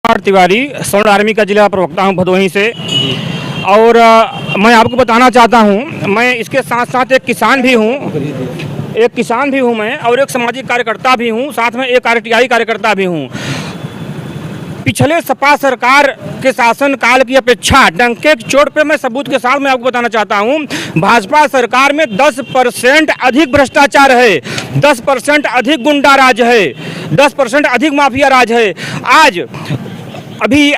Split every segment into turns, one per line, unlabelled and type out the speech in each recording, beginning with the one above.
कुमार तिवारी, स्वर्ण आर्मी का जिला प्रवक्ता हूं भदोही से। और मैं आपको बताना चाहता हूं, मैं इसके साथ साथ एक किसान भी हूं मैं, और एक सामाजिक कार्यकर्ता भी हूं, साथ में एक आरटीआई कार्यकर्ता भी हूं। पिछले सपा सरकार के शासनकाल की अपेक्षा डंके की चोट पे मैं सबूत के साथ मैं आपको बताना चाहता हूं, भाजपा सरकार में 10% अधिक भ्रष्टाचार है, 10% अधिक गुंडा राज है, 10% अधिक माफिया राज है। आज अभी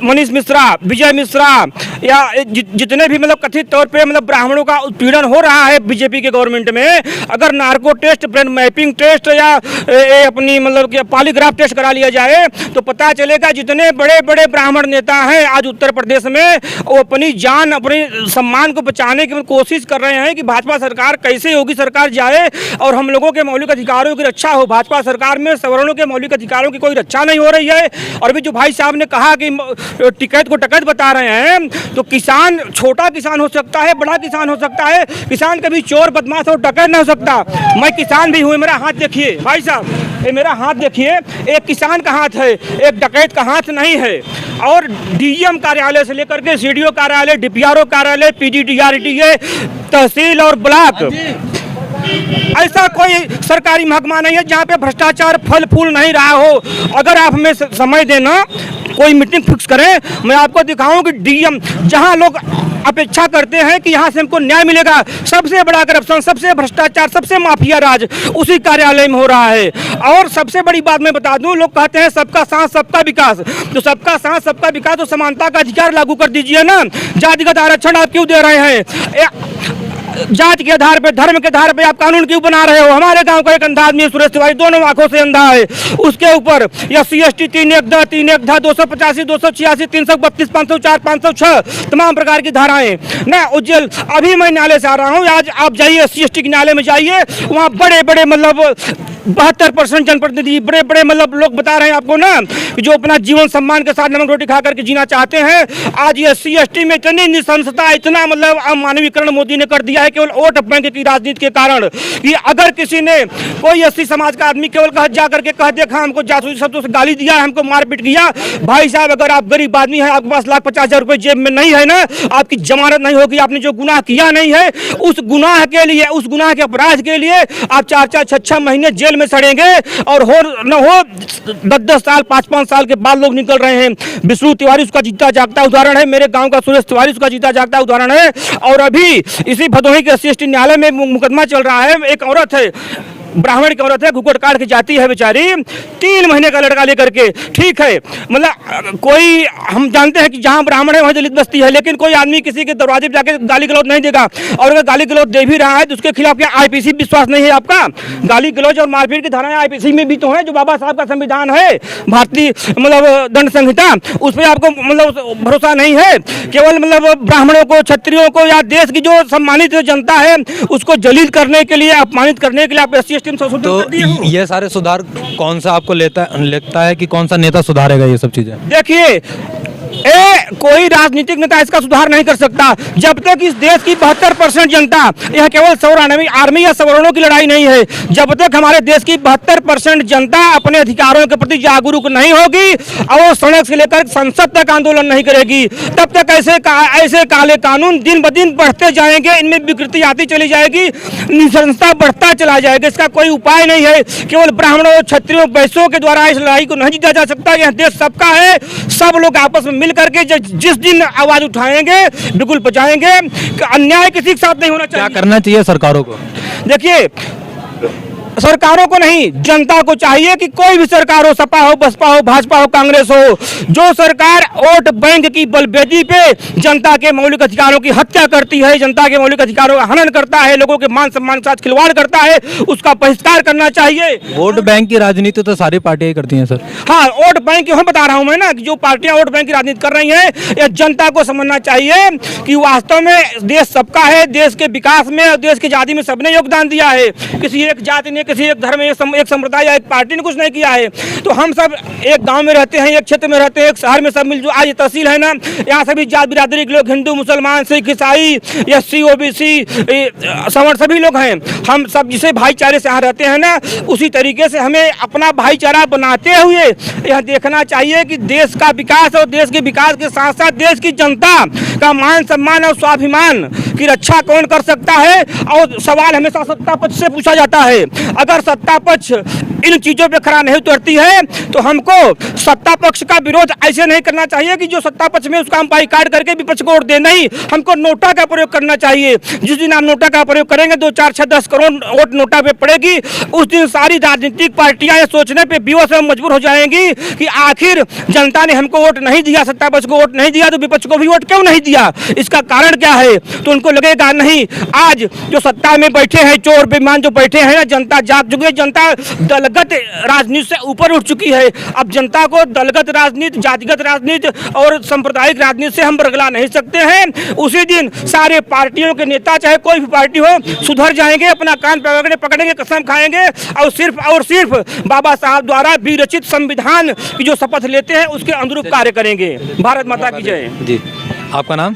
मनीष मिश्रा, विजय मिश्रा या जितने भी मतलब कथित तौर पे मतलब ब्राह्मणों का उत्पीड़न हो रहा है बीजेपी के गवर्नमेंट में, अगर narco test, brain mapping test या अपनी मतलब कि पॉलीग्राफ टेस्ट करा लिया जाए तो पता चलेगा जितने बड़े बड़े ब्राह्मण नेता हैं आज उत्तर प्रदेश में, वो अपनी जान, अपने सम्मान को बचाने की कोशिश कर रहे हैं कि भाजपा सरकार कैसे योगी सरकार जाए और हम लोगों के मौलिक अधिकारों की रक्षा हो। भाजपा सरकार में सवर्णों के मौलिक अधिकारों की कोई रक्षा नहीं हो रही है। और भी जो भाई साहब ने कहा कि टिकट को टकट बता रहे हैं, तो किसान छोटा किसान हो सकता है, बड़ा किसान हो सकता है, किसान कभी चोर बदमाश और डकैत नहीं हो सकता। मैं किसान भी हूँ, मेरा हाथ देखिए भाई साहब, ये मेरा हाथ देखिए, एक किसान का हाथ है, एक डकैत का हाथ नहीं है। और डीएम कार्यालय से लेकर के सीडीओ कार्यालय, डीपीआरओ कार्यालय, पीडीडीआरटीए, तहसील और ब्लॉक, ऐसा कोई सरकारी महकमा नहीं है जहाँ पे भ्रष्टाचार फल फूल नहीं रहा हो। अगर आप हमें समय देना, कोई मीटिंग फिक्स करें, मैं आपको दिखाऊं कि डीएम जहाँ लोग अपेक्षा करते हैं कि यहाँ से हमको न्याय मिलेगा, सबसे बड़ा करप्शन, सबसे भ्रष्टाचार, सबसे माफिया राज उसी कार्यालय में हो रहा है। और सबसे बड़ी बात मैं बता दूं, लोग कहते हैं सबका साथ सबका विकास, तो सबका साथ सबका विकास तो समानता का अधिकार लागू कर दीजिए ना। जातिगत आरक्षण आप क्यों दे रहे हैं? जाति के आधार पे, धर्म के आधार पे आप कानून क्यों बना रहे हो? हमारे गांव का एक अंधा आदमी सुरेश तिवारी दोनों आंखों से अंधा है, उसके ऊपर SC ST 3 285, 286, 332, 504, 506 तमाम प्रकार की धाराएं ना उज्जैन। अभी मैं न्यायालय से आ रहा हूँ, आज आप जाइए SC ST के न्यायालय में जाइए, वहाँ बड़े बड़े मतलब 72% जनप्रतिनिधि, बड़े बड़े मतलब लोग बता रहे हैं आपको ना, जो अपना जीवन सम्मान के साथ नमक रोटी खा करके जीना चाहते हैं। आज SC ST में इतनी निशंसता, इतना मतलब अमानवीकरण मोदी ने कर दिया है केवल वोट बैंक की राजनीति के कारण, कि अगर किसी ने कोई SC समाज का आदमी केवल कह जा करके कह देखा हमको जासूसी शब्दों से गाली दिया, हमको मारपीट किया, भाई साहब अगर आप गरीब आदमी हैं, आपके पास 1,50,000 रुपए जेब में नहीं है ना, आपकी जमानत नहीं होगी, आपने जो गुनाह किया नहीं है उस गुनाह के लिए, उस गुनाह के अपराध के लिए आप 4-4, 6-6 महीने जेल में सड़ेंगे। और हो न हो 10-10 साल, 5-5 साल के बाद लोग निकल रहे हैं। विष्णु तिवारी उसका जीता जागता उदाहरण है, मेरे गांव का सुरेश तिवारी उसका जीता जागता उदाहरण है। और अभी इसी भदोही के SC ST न्यायालय में मुकदमा चल रहा है, एक औरत है, ब्राह्मण की औरत है, घुघट काट के जाती है बेचारी, 3 महीने का लड़का लेकर के। ठीक है, मतलब कोई, हम जानते हैं कि जहाँ ब्राह्मण है वहीं दलित बस्ती है, लेकिन कोई आदमी किसी के दरवाजे पे जाके गाली गलौज नहीं देगा। और अगर गाली गलौज दे भी रहा है तो उसके खिलाफ क्या IPC विश्वास नहीं है आपका? गाली गलौज और मारपीट की धाराएं IPC में भी तो है, जो बाबा साहब का संविधान है, भारतीय मतलब दंड संहिता, उस पर आपको मतलब भरोसा नहीं है? केवल मतलब ब्राह्मणों को, क्षत्रियों को या देश की जो सम्मानित जनता है उसको जलील करने के लिए, अपमानित करने के लिए आप SC
तो ये सारे सुधार कौन सा आपको लगता है कि कौन सा नेता सुधारेगा ये सब चीजें?
देखिए, कोई राजनीतिक नेता इसका सुधार नहीं कर सकता जब तक इस देश की 72% जनता, यह केवल स्वर्ण आर्मी या सवर्णों की लड़ाई नहीं है, जब तक हमारे देश की 72% जनता अपने अधिकारों के प्रति जागरूक नहीं होगी और वो सड़क से लेकर संसद तक आंदोलन नहीं करेगी, तब तक ऐसे काले कानून दिन ब दिन बढ़ते जाएंगे, इनमें विकृति आती चली जाएगी, निशंसता बढ़ता चला जाएगा। इसका कोई उपाय नहीं है। केवल ब्राह्मणों, क्षत्रियों, वैश्यों के द्वारा इस लड़ाई को नहीं जीता जा सकता। यह देश सबका है, सब लोग आपस में मिल करके जिस दिन आवाज उठाएंगे बिल्कुल बचाएंगे। अन्याय किसी के साथ नहीं होना चाहिए।
क्या करना चाहिए सरकारों को?
देखिए, सरकारों को नहीं, जनता को चाहिए कि कोई भी सरकार हो, सपा हो, बसपा हो, भाजपा हो, कांग्रेस हो, जो सरकार वोट बैंक की बलवेदी पे जनता के मौलिक अधिकारों की हत्या करती है, जनता के मौलिक अधिकारों का हनन करता है, लोगों के मान सम्मान के साथ खिलवाड़ करता है, उसका बहिष्कार करना चाहिए।
वोट बैंक की राजनीति तो सारी पार्टियां करती हैं सर।
हाँ, वोट बैंक की बता रहा हूं मैं ना, कि जो पार्टियां वोट बैंक की राजनीति कर रही हैं, यह जनता को समझना चाहिए कि वास्तव में देश सबका है, देश के विकास में और देश की आजादी में सबने योगदान दिया है। किसी एक जाति ने, किसी एक धर्म, एक संप्रदाय या एक पार्टी ने कुछ नहीं किया है। तो हम सब एक गांव में रहते हैं, एक क्षेत्र में रहते हैं, एक शहर में सब मिलजुल, आज ये तहसील है ना, यहाँ सभी जात बिरादरी के लोग, हिंदू, मुसलमान, सिख, ईसाई, SC, OBC, सवर्ण, सभी लोग हैं। हम सब जिसे भाईचारे से यहाँ रहते हैं ना, उसी तरीके से हमें अपना भाईचारा बनाते हुए यह देखना चाहिए कि देश का विकास और देश के विकास के साथ साथ देश की जनता का मान सम्मान और स्वाभिमान की रक्षा कौन कर सकता है। और सवाल हमेशा सत्ता पक्ष से पूछा जाता है। अगर सत्ता पक्ष इन चीजों पे खरा नहीं उतरती है तो हमको सत्ता पक्ष का विरोध ऐसे नहीं करना चाहिए कि जो सत्ता पक्ष में उसका हम बाइकाट करके विपक्ष को वोट दे। नहीं, हमको नोटा का प्रयोग करना चाहिए। जिस दिन हम नोटा का प्रयोग करेंगे 2, 4, 6, 10 करोड़ वोट नोटा पे पड़ेगी, उस दिन सारी राजनीतिक पार्टियां ये सोचने पे विवश एवं मजबूर हो जाएंगी कि आखिर जनता ने हमको वोट नहीं दिया, सत्ता पक्ष को वोट नहीं दिया, तो विपक्ष को भी वोट क्यों नहीं दिया, इसका कारण क्या है। तो उनको लगेगा नहीं, आज जो सत्ता में बैठे हैं चोर बेईमान जो बैठे हैं ना, जनता जाग चुकी है, जनता दलगत राजनीति से ऊपर उठ चुकी है। अब जनता को दलगत राजनीति, जातिगत राजनीति और सांप्रदायिक राजनीति से हम बरगला नहीं सकते हैं। उसी दिन सारे पार्टियों के नेता, चाहे कोई भी पार्टी हो, सुधर जाएंगे, अपना कान पकड़ेंगे, कसम खाएंगे और सिर्फ बाबा साहब द्वारा विरचित संविधान की जो शपथ लेते हैं उसके अनुरूप कार्य करेंगे। भारत माता की जय।
जी, आपका नाम?